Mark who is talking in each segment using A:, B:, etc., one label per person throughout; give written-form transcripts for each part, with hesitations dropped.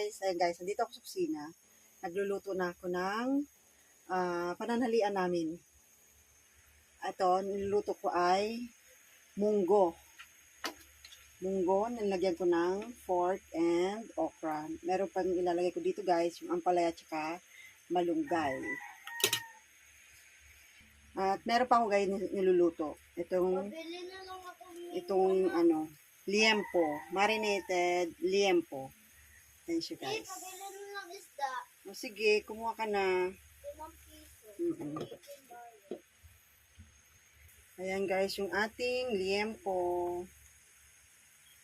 A: guys. Ayan guys, nandito ako sa kusina. Nagluluto na ako ng pananghalian namin. Ito, niluluto ko ay munggo. Munggo, nilagyan ko ng pork and okra. Meron pang ilalagay ko dito guys, yung ampalaya at malunggay. At meron pa ako guys niluluto. Itong liempo. Marinated liempo. Ayan siya guys. O sige, kumuha ka na. Ayan guys, yung ating liempo.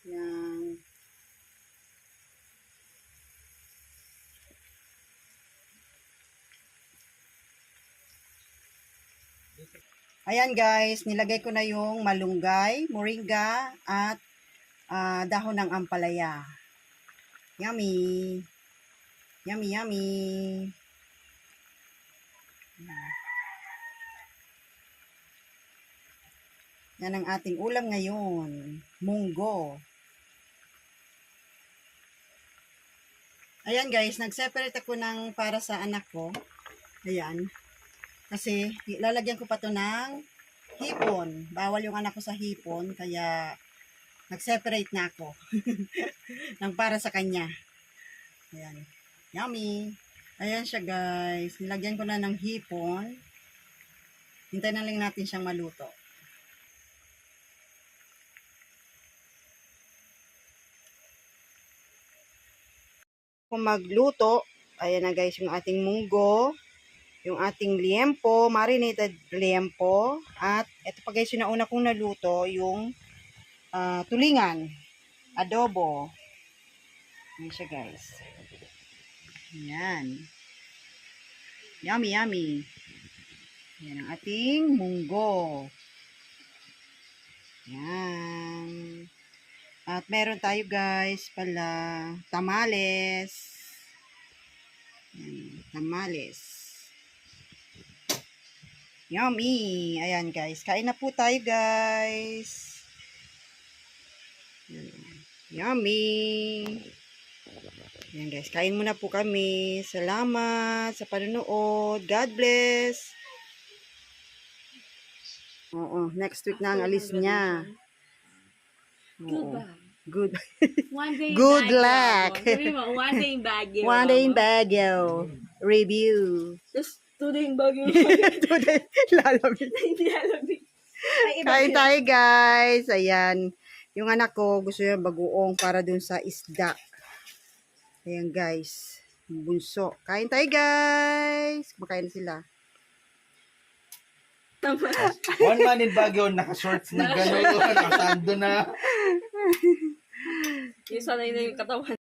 A: Ayan. Ayan guys, nilagay ko na yung malunggay, moringa, at dahon ng ampalaya. Yummy! Yummy, yummy! Yan ang ating ulam ngayon. Munggo. Ayan guys, nag-separate ako ng para sa anak ko. Ayan. Kasi lalagyan ko pa to ng hipon. Bawal yung anak ko sa hipon, kaya nag-separate na ako ng para sa kanya. Ayan. Yummy! Ayan siya guys. Nilagyan ko na ng hipon. Hintayin na lang natin siyang maluto. Kung magluto, ayan na guys yung ating munggo, yung ating liempo, marinated liempo, at ito pa guys yung nauna kong naluto, yung tulingan, adobo. Ayan siya guys. Ayan. Yummy, yummy. Ayan ang ating munggo. Ayan. At meron tayo guys pala tamales. Ayan, tamales. Yummy! Ayan guys, kain na po tayo guys. Yummy! Ayan guys, kain muna po kami. Salamat sa panonood. God bless! Oo, next week na ang alis niya. Good.
B: One day
A: Good
B: in
A: luck.
B: Baguio. One day in Baguio.
A: One day in Baguio. Review.
B: Just 2 day in Baguio.
A: Today, lalamig.
B: Hindi alamig.
A: Kain tayo guys. Ayan. Yung anak ko gusto niya bagoong para dun sa isda. Ayan guys. Bunso. Kain tayo guys. Kumakain na sila.
C: One man in Baguio, naka-shorts na gano'n, nakasando na.
B: Yung sanay na yung katawan.